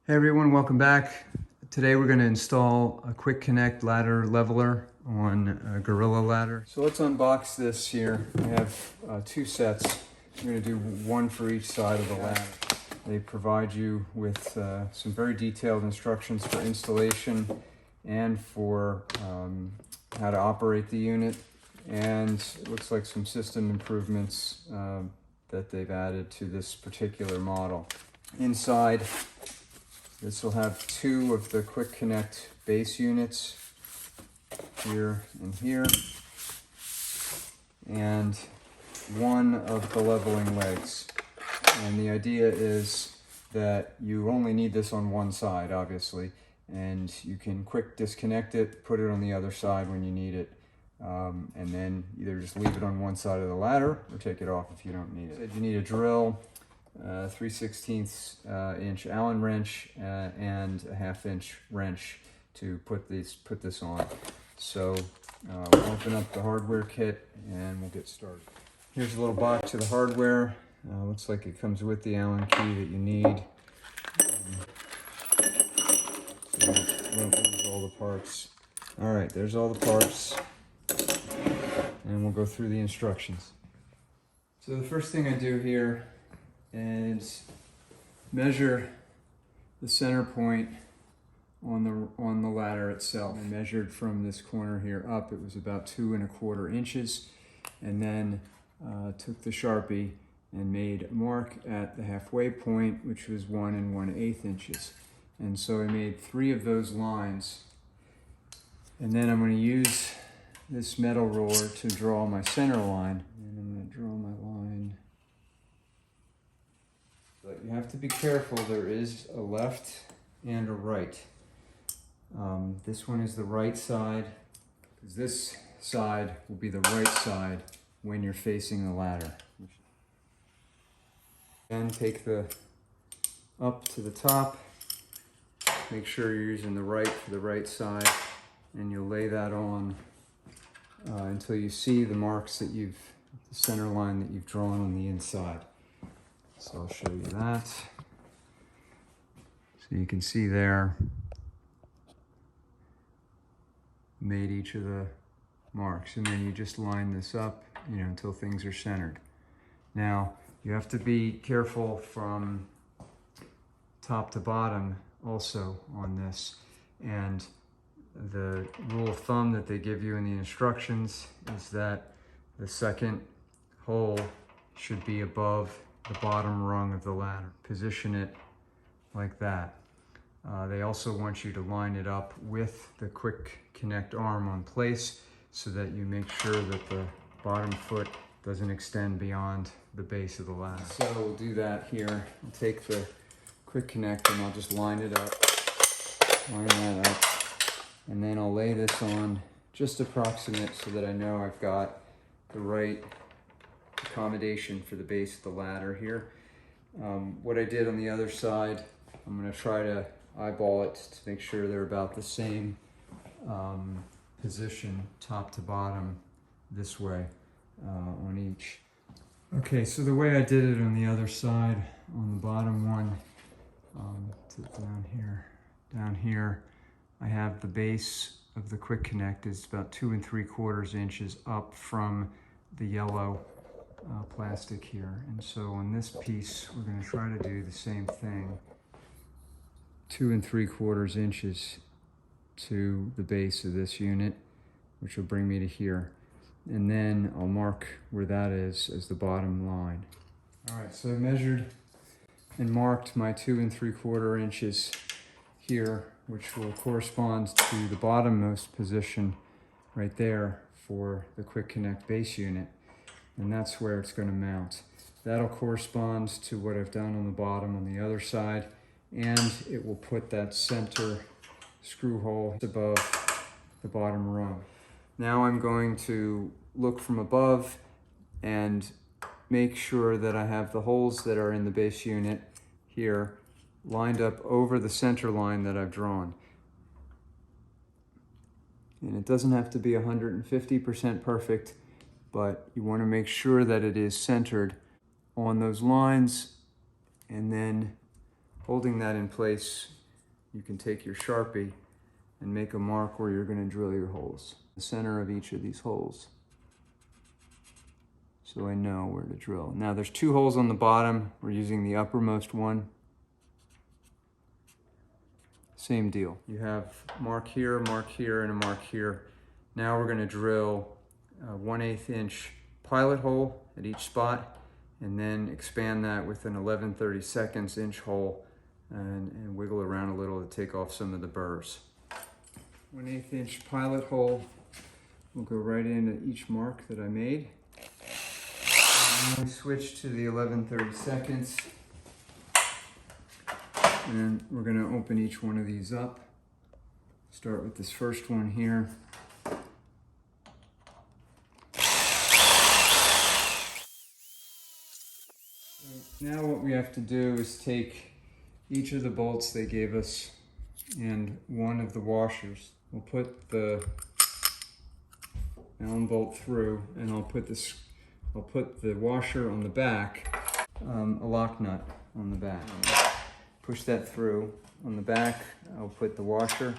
Hey everyone, welcome back. Today we're going to install a quick connect ladder leveler on a Gorilla ladder. So let's unbox this here. I have two sets. I'm going to do one for each side of the ladder. They provide you with some very detailed instructions for installation and for how to operate the unit, and it looks like some system improvements that they've added to this particular model. Inside, this will have two of the quick connect base units, here and here, and one of the leveling legs. And the idea is that you only need this on one side, obviously, and you can quick disconnect it, put it on the other side when you need it, and then either just leave it on one side of the ladder or take it off if you don't need it. You need a drill, 3/16 inch Allen wrench, and a 1/2 inch wrench to put this on. So we'll open up the hardware kit and we'll get started. Here's a little box of the hardware. Looks like it comes with the Allen key that you need. So won't lose all the parts. All right, there's all the parts, and we'll go through the instructions. So the first thing I do here is measure the center point on the ladder itself. I measured from this corner here up. It was about 2 1/4 inches, and then took the Sharpie and made a mark at the halfway point, which was 1 1/8 inches. And so I made 3 of those lines, and then I'm going to use this metal ruler to draw my center line, and I'm going to draw my line. But you have to be careful. There is a left and a right. This one is the right side, because this side will be the right side when you're facing the ladder. Then take the up to the top. Make sure you're using the right for the right side, and you'll lay that on until you see the marks that the center line that you've drawn on the inside. So I'll show you that. So you can see there, made each of the marks, and then you just line this up, until things are centered. Now, you have to be careful from top to bottom also on this, and the rule of thumb that they give you in the instructions is that the second hole should be above the bottom rung of the ladder. Position it like that. They also want you to line it up with the quick connect arm on place so that you make sure that the bottom foot doesn't extend beyond the base of the ladder. So we'll do that here. I'll take the quick connect and I'll just line it up, line that up, and then I'll lay this on just approximate so that I know I've got the right accommodation for the base of the ladder here. What I did on the other side, I'm going to try to eyeball it to make sure they're about the same position, top to bottom, this way on each. Okay, so the way I did it on the other side, on the bottom one, down here, I have the base of the quick connect is about 2 3/4 inches up from the yellow plastic here. And so on this piece, we're going to try to do the same thing, 2 3/4 inches to the base of this unit, which will bring me to here. And then I'll mark where that is as the bottom line. All right, so I measured and marked my 2 3/4 inches here, which will correspond to the bottommost position right there for the quick connect base unit. And that's where it's going to mount. That'll correspond to what I've done on the bottom on the other side, and it will put that center screw hole above the bottom rung. Now I'm going to look from above and make sure that I have the holes that are in the base unit here lined up over the center line that I've drawn. And it doesn't have to be 150% perfect, but you want to make sure that it is centered on those lines, and then holding that in place, you can take your Sharpie and make a mark where you're going to drill your holes. The center of each of these holes. So I know where to drill. Now there's 2 holes on the bottom. We're using the uppermost one. Same deal. You have mark here, and a mark here. Now we're going to drill a 1/8 inch pilot hole at each spot, and then expand that with an 11/32 inch hole and wiggle around a little to take off some of the burrs. 1/8 inch pilot hole will go right into each mark that I made. And then we switch to the 11/32, and we're going to open each one of these up. Start with this first one here. Now what we have to do is take each of the bolts they gave us and one of the washers. We'll put the Allen bolt through, and I'll put the washer on the back, a lock nut on the back. Push that through. On the back, I'll put the washer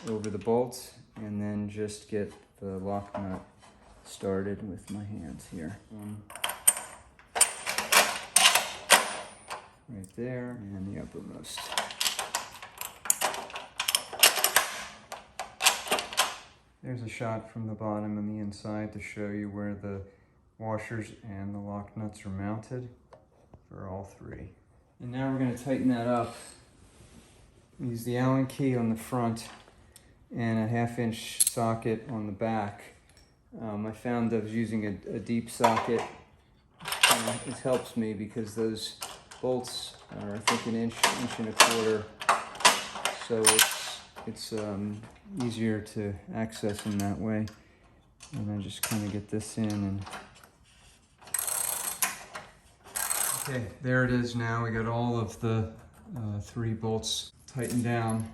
over the bolt, and then just get the lock nut started with my hands here. Right there, and the uppermost. There's a shot from the bottom and the inside to show you where the washers and the lock nuts are mounted for all 3. And now we're going to tighten that up. Use the Allen key on the front and a 1/2 inch socket on the back. I found I was using a deep socket. It helps me because those bolts are, I think, 1 inch, 1.25 inches. So it's easier to access them that way. And I just kind of get this in and... Okay, there it is now. We got all of the 3 bolts tightened down.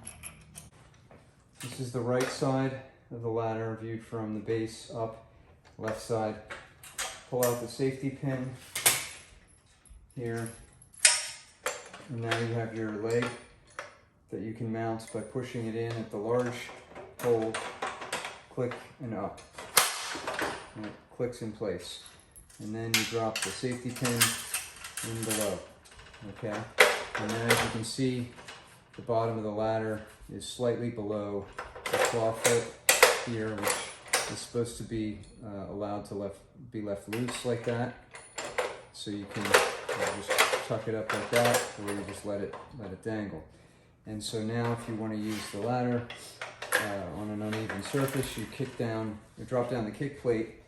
This is the right side of the ladder viewed from the base up. Left side. Pull out the safety pin here. And now you have your leg that you can mount by pushing it in at the large hole, click and up. And it clicks in place. And then you drop the safety pin in below. Okay? And then as you can see, the bottom of the ladder is slightly below the claw foot here, which is supposed to be allowed to be left loose like that. So you can just tuck it up like that, or you just let it dangle. And so now if you want to use the ladder on an uneven surface, you drop down the kick plate,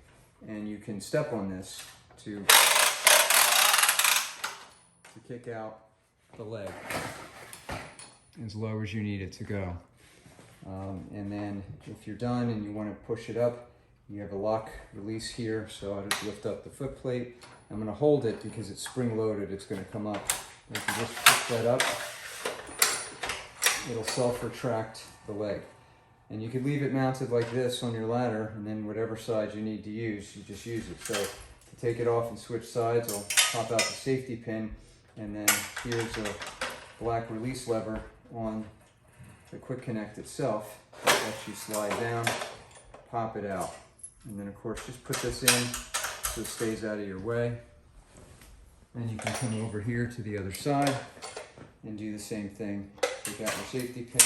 and you can step on this to kick out the leg as low as you need it to go. And then if you're done and you want to push it up, you have a lock release here, so I'll just lift up the foot plate. I'm going to hold it because it's spring loaded, it's going to come up. If you just push that up, it'll self-retract the leg. And you can leave it mounted like this on your ladder, and then whatever side you need to use, you just use it. So to take it off and switch sides, I'll pop out the safety pin, and then here's a black release lever on the quick connect itself that lets you slide down, pop it out. And then of course just put this in so it stays out of your way. Then you can come over here to the other side and do the same thing. Take out your safety pin,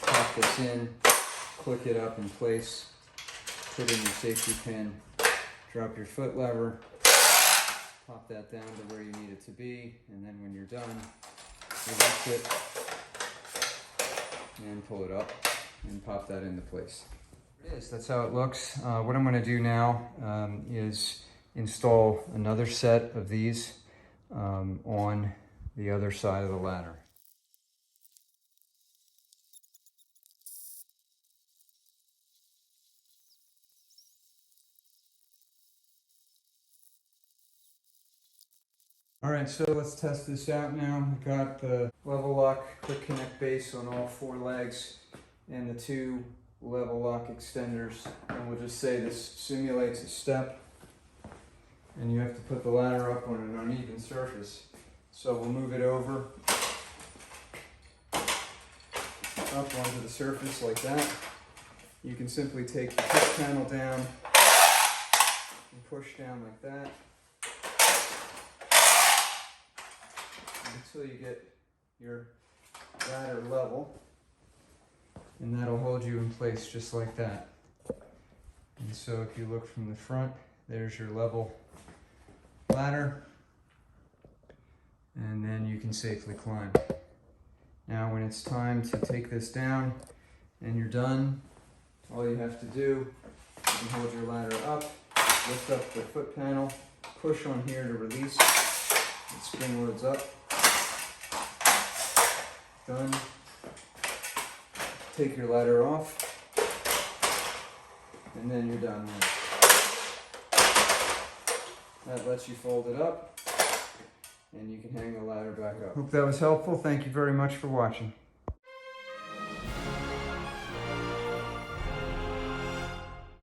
pop this in, click it up in place, put in your safety pin, drop your foot lever, pop that down to where you need it to be, and then when you're done, release it and pull it up and pop that into place. There it is. That's how it looks. What I'm going to do now is install another set of these on the other side of the ladder. All right, so let's test this out now. We've got the Levelok quick connect base on all 4 legs and the 2 Levelok extenders. And we'll just say this simulates a step, and you have to put the ladder up on an uneven surface. So we'll move it over up onto the surface like that. You can simply take the push panel down and push down like that until you get your ladder level, and that'll hold you in place just like that. And so if you look from the front, there's your level ladder, and then you can safely climb. Now when it's time to take this down and you're done, all you have to do, you can hold your ladder up, lift up the foot panel, push on here to release, it spring loads up. Done. Take your ladder off, and then you're done with it. That lets you fold it up, and you can hang the ladder back up. Hope that was helpful. Thank you very much for watching.